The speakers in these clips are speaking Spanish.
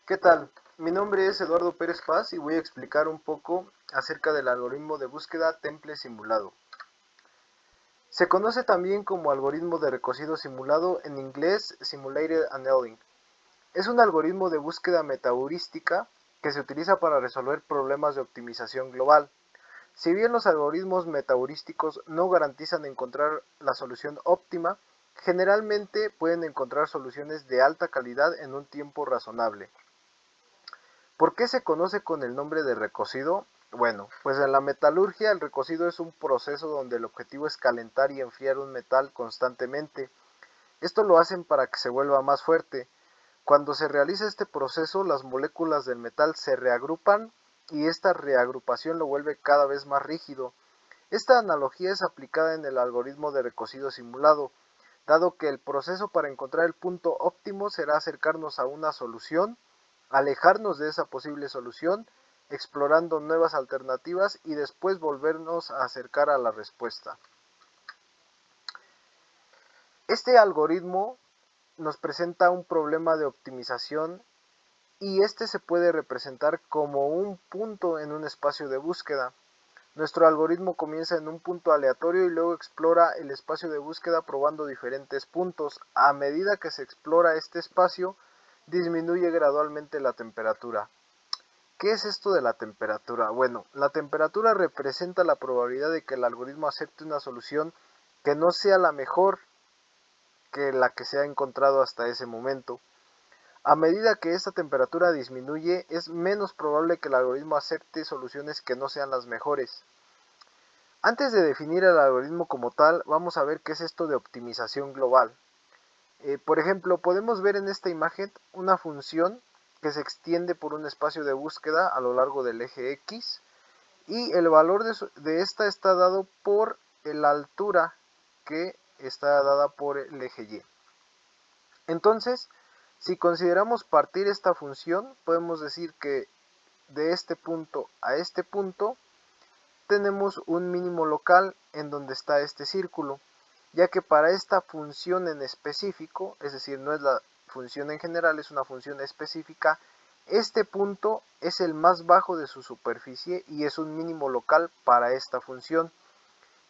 ¿Qué tal? Mi nombre es Eduardo Pérez Paz y voy a explicar un poco acerca del algoritmo de búsqueda temple simulado. Se conoce también como algoritmo de recocido simulado, en inglés Simulated Annealing. Es un algoritmo de búsqueda metaheurística que se utiliza para resolver problemas de optimización global. Si bien los algoritmos metaheurísticos no garantizan encontrar la solución óptima, generalmente pueden encontrar soluciones de alta calidad en un tiempo razonable. ¿Por qué se conoce con el nombre de recocido? Bueno, pues en la metalurgia el recocido es un proceso donde el objetivo es calentar y enfriar un metal constantemente. Esto lo hacen para que se vuelva más fuerte. Cuando se realiza este proceso, las moléculas del metal se reagrupan y esta reagrupación lo vuelve cada vez más rígido. Esta analogía es aplicada en el algoritmo de recocido simulado, dado que el proceso para encontrar el punto óptimo será acercarnos a una solución, alejarnos de esa posible solución, explorando nuevas alternativas y después volvernos a acercar a la respuesta. Este algoritmo nos presenta un problema de optimización y este se puede representar como un punto en un espacio de búsqueda. Nuestro algoritmo comienza en un punto aleatorio y luego explora el espacio de búsqueda probando diferentes puntos. A medida que se explora este espacio, disminuye gradualmente la temperatura. ¿Qué es esto de la temperatura? Bueno, la temperatura representa la probabilidad de que el algoritmo acepte una solución que no sea la mejor que la que se ha encontrado hasta ese momento. A medida que esta temperatura disminuye, es menos probable que el algoritmo acepte soluciones que no sean las mejores. Antes de definir el algoritmo como tal, vamos a ver qué es esto de optimización global. Por ejemplo, podemos ver en esta imagen una función que se extiende por un espacio de búsqueda a lo largo del eje X y el valor de esta está dado por la altura que está dada por el eje Y. Entonces, si consideramos partir esta función, podemos decir que de este punto a este punto tenemos un mínimo local en donde está este círculo, ya que para esta función en específico, es decir, no es la función en general, es una función específica, este punto es el más bajo de su superficie y es un mínimo local para esta función.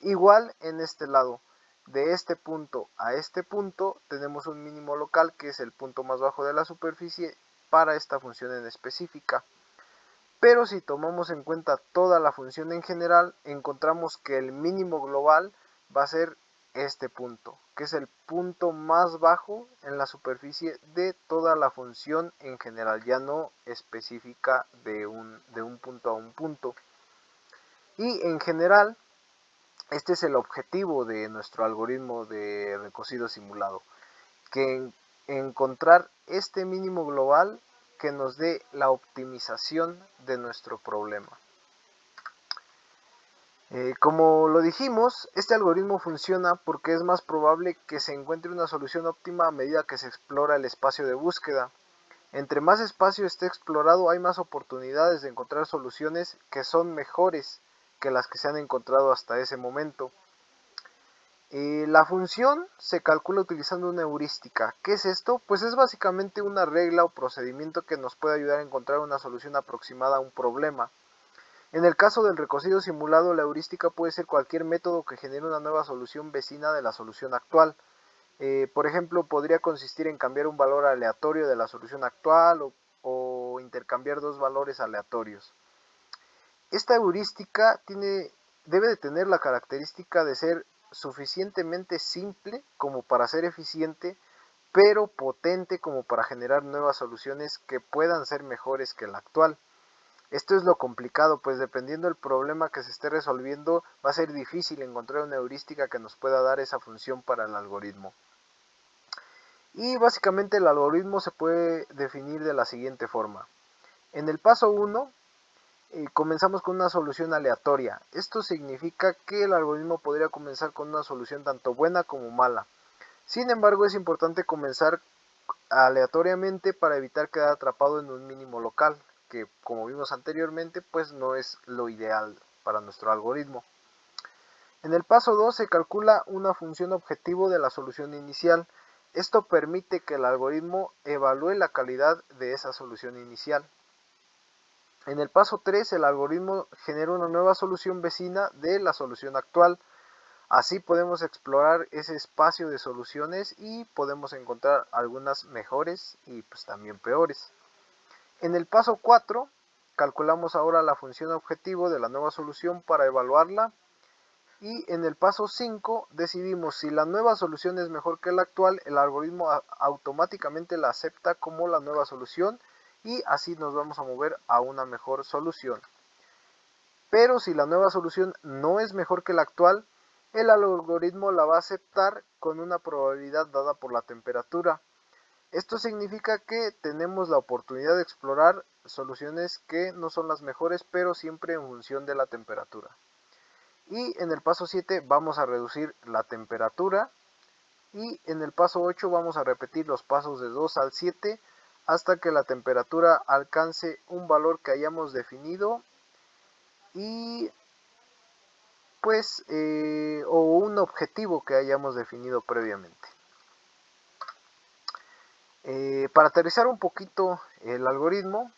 Igual en este lado, de este punto a este punto tenemos un mínimo local que es el punto más bajo de la superficie para esta función en específica. Pero si tomamos en cuenta toda la función en general, encontramos que el mínimo global va a ser este punto, que es el punto más bajo en la superficie de toda la función en general, ya no específica de un punto a un punto. Y en general, este es el objetivo de nuestro algoritmo de recocido simulado, que encontrar este mínimo global que nos dé la optimización de nuestro problema. Como lo dijimos, este algoritmo funciona porque es más probable que se encuentre una solución óptima a medida que se explora el espacio de búsqueda. Entre más espacio esté explorado, hay más oportunidades de encontrar soluciones que son mejores que las que se han encontrado hasta ese momento. La función se calcula utilizando una heurística. ¿Qué es esto? Pues es básicamente una regla o procedimiento que nos puede ayudar a encontrar una solución aproximada a un problema. En el caso del recocido simulado, la heurística puede ser cualquier método que genere una nueva solución vecina de la solución actual. Por ejemplo, podría consistir en cambiar un valor aleatorio de la solución actual o intercambiar dos valores aleatorios. Esta heurística debe de tener la característica de ser suficientemente simple como para ser eficiente, pero potente como para generar nuevas soluciones que puedan ser mejores que la actual. Esto es lo complicado, pues dependiendo del problema que se esté resolviendo, va a ser difícil encontrar una heurística que nos pueda dar esa función para el algoritmo. Y básicamente el algoritmo se puede definir de la siguiente forma. En el paso 1, comenzamos con una solución aleatoria. Esto significa que el algoritmo podría comenzar con una solución tanto buena como mala. Sin embargo, es importante comenzar aleatoriamente para evitar quedar atrapado en un mínimo local, que como vimos anteriormente, pues no es lo ideal para nuestro algoritmo. En el paso 2 se calcula una función objetivo de la solución inicial. Esto permite que el algoritmo evalúe la calidad de esa solución inicial. En el paso 3, el algoritmo genera una nueva solución vecina de la solución actual. Así podemos explorar ese espacio de soluciones y podemos encontrar algunas mejores y pues también peores. En el paso 4, calculamos ahora la función objetivo de la nueva solución para evaluarla. Y en el paso 5 decidimos si la nueva solución es mejor que la actual, el algoritmo automáticamente la acepta como la nueva solución y así nos vamos a mover a una mejor solución. Pero si la nueva solución no es mejor que la actual, el algoritmo la va a aceptar con una probabilidad dada por la temperatura. Esto significa que tenemos la oportunidad de explorar soluciones que no son las mejores, pero siempre en función de la temperatura. Y en el paso 7 vamos a reducir la temperatura y en el paso 8 vamos a repetir los pasos de 2 al 7 hasta que la temperatura alcance un valor que hayamos definido y pues o un objetivo que hayamos definido previamente. Para aterrizar un poquito el algoritmo,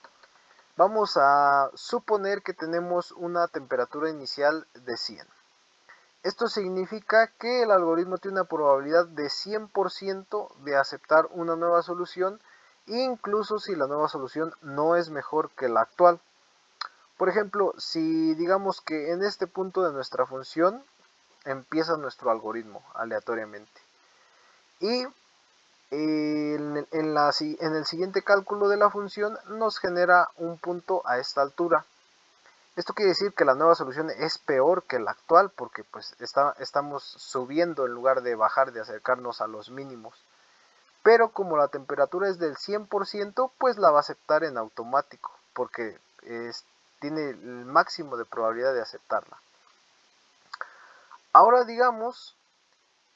vamos a suponer que tenemos una temperatura inicial de 100. Esto significa que el algoritmo tiene una probabilidad de 100% de aceptar una nueva solución, incluso si la nueva solución no es mejor que la actual. Por ejemplo, si digamos que en este punto de nuestra función empieza nuestro algoritmo aleatoriamente y en el siguiente cálculo de la función nos genera un punto a esta altura. Esto quiere decir que la nueva solución es peor que la actual porque pues estamos subiendo en lugar de bajar, de acercarnos a los mínimos. Pero como la temperatura es del 100%, pues la va a aceptar en automático porque tiene el máximo de probabilidad de aceptarla. Ahora digamos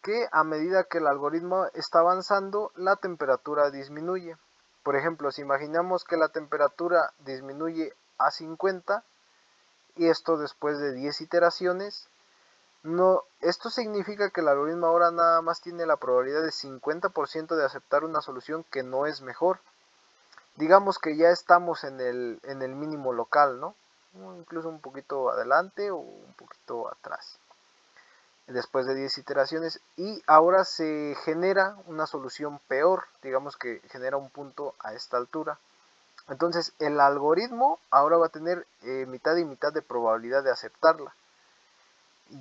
que a medida que el algoritmo está avanzando, la temperatura disminuye. Por ejemplo, si imaginamos que la temperatura disminuye a 50, y esto después de 10 iteraciones, esto significa que el algoritmo ahora nada más tiene la probabilidad de 50% de aceptar una solución que no es mejor. Digamos que ya estamos en el mínimo local, ¿no? Incluso un poquito adelante o un poquito atrás. Después de 10 iteraciones y ahora se genera una solución peor, digamos que genera un punto a esta altura. Entonces el algoritmo ahora va a tener mitad y mitad de probabilidad de aceptarla.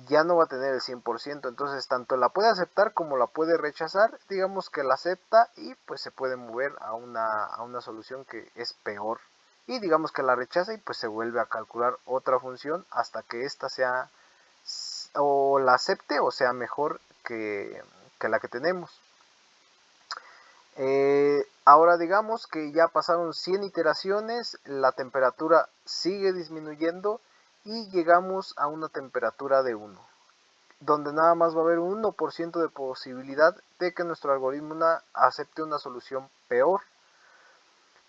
Ya no va a tener el 100%, entonces tanto la puede aceptar como la puede rechazar. Digamos que la acepta y pues se puede mover a una solución que es peor. Y digamos que la rechaza y pues se vuelve a calcular otra función hasta que ésta sea o la acepte o sea mejor que la que tenemos. Ahora digamos que ya pasaron 100 iteraciones, la temperatura sigue disminuyendo y llegamos a una temperatura de 1, donde nada más va a haber un 1% de posibilidad de que nuestro algoritmo acepte una solución peor.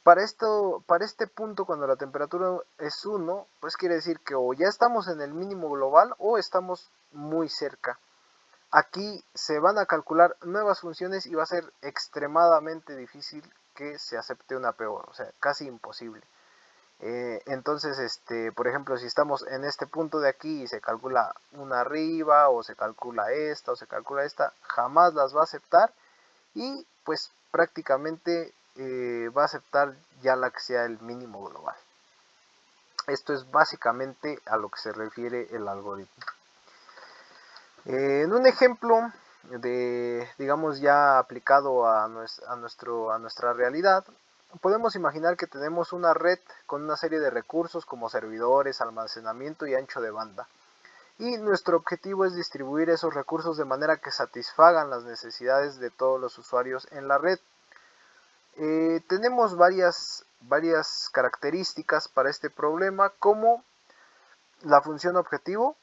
Para este punto, cuando la temperatura es 1, pues quiere decir que o ya estamos en el mínimo global o estamos muy cerca. Aquí se van a calcular nuevas funciones y va a ser extremadamente difícil que se acepte una peor, o sea, casi imposible. Entonces, por ejemplo, si estamos en este punto de aquí y se calcula una arriba o se calcula esta o se calcula esta, jamás las va a aceptar y pues prácticamente va a aceptar ya la que sea el mínimo global. Esto es básicamente a lo que se refiere el algoritmo. En un ejemplo de, digamos, ya aplicado a nuestra realidad, podemos imaginar que tenemos una red con una serie de recursos como servidores, almacenamiento y ancho de banda. Y nuestro objetivo es distribuir esos recursos de manera que satisfagan las necesidades de todos los usuarios en la red. Tenemos varias características para este problema, como la función objetivo,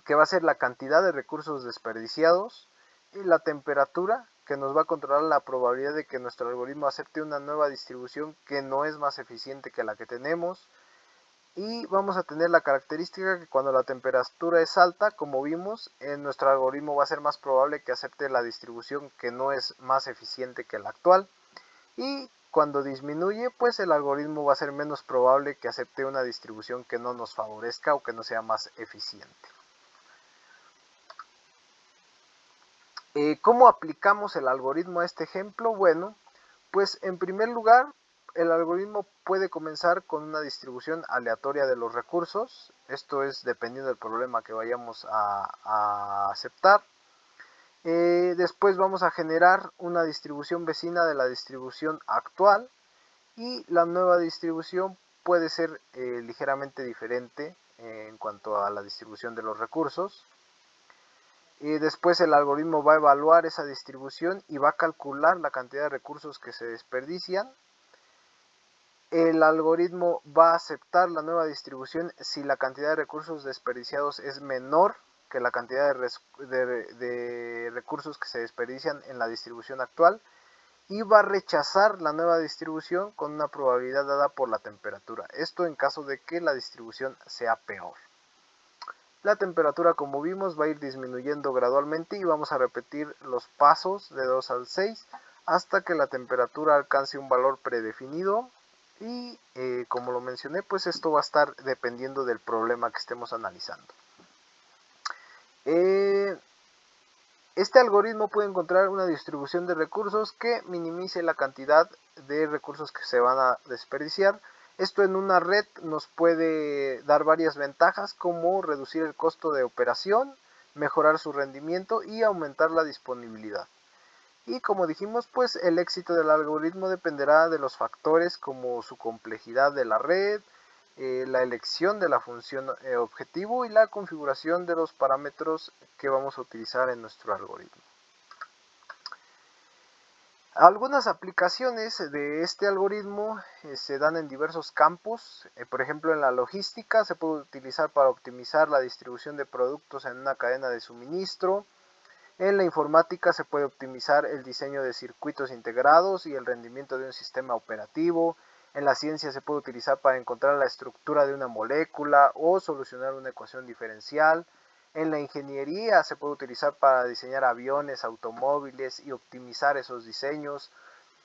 que va a ser la cantidad de recursos desperdiciados, y la temperatura, que nos va a controlar la probabilidad de que nuestro algoritmo acepte una nueva distribución que no es más eficiente que la que tenemos, y vamos a tener la característica que cuando la temperatura es alta, como vimos, en nuestro algoritmo va a ser más probable que acepte la distribución que no es más eficiente que la actual, y cuando disminuye, pues el algoritmo va a ser menos probable que acepte una distribución que no nos favorezca o que no sea más eficiente. ¿Cómo aplicamos el algoritmo a este ejemplo? Bueno, pues en primer lugar, el algoritmo puede comenzar con una distribución aleatoria de los recursos. Esto es dependiendo del problema que vayamos a aceptar. Después vamos a generar una distribución vecina de la distribución actual y la nueva distribución puede ser ligeramente diferente en cuanto a la distribución de los recursos. Después el algoritmo va a evaluar esa distribución y va a calcular la cantidad de recursos que se desperdician. El algoritmo va a aceptar la nueva distribución si la cantidad de recursos desperdiciados es menor que la cantidad de recursos que se desperdician en la distribución actual, y va a rechazar la nueva distribución con una probabilidad dada por la temperatura. Esto en caso de que la distribución sea peor. La temperatura, como vimos, va a ir disminuyendo gradualmente y vamos a repetir los pasos de 2 al 6 hasta que la temperatura alcance un valor predefinido, y como lo mencioné, pues esto va a estar dependiendo del problema que estemos analizando. Este algoritmo puede encontrar una distribución de recursos que minimice la cantidad de recursos que se van a desperdiciar. Esto en una red nos puede dar varias ventajas, como reducir el costo de operación, mejorar su rendimiento y aumentar la disponibilidad. Y como dijimos, pues el éxito del algoritmo dependerá de los factores como su complejidad de la red, la elección de la función objetivo y la configuración de los parámetros que vamos a utilizar en nuestro algoritmo. Algunas aplicaciones de este algoritmo se dan en diversos campos. Por ejemplo, en la logística se puede utilizar para optimizar la distribución de productos en una cadena de suministro. En la informática se puede optimizar el diseño de circuitos integrados y el rendimiento de un sistema operativo. En la ciencia se puede utilizar para encontrar la estructura de una molécula o solucionar una ecuación diferencial. En la ingeniería se puede utilizar para diseñar aviones, automóviles y optimizar esos diseños.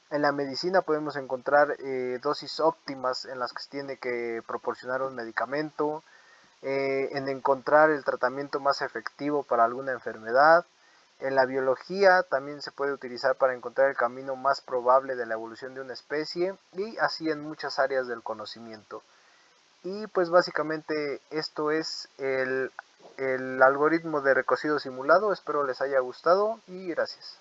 En la medicina podemos encontrar dosis óptimas en las que se tiene que proporcionar un medicamento, en encontrar el tratamiento más efectivo para alguna enfermedad. En la biología también se puede utilizar para encontrar el camino más probable de la evolución de una especie, y así en muchas áreas del conocimiento. Y pues básicamente esto es el algoritmo de recocido simulado. Espero les haya gustado y gracias.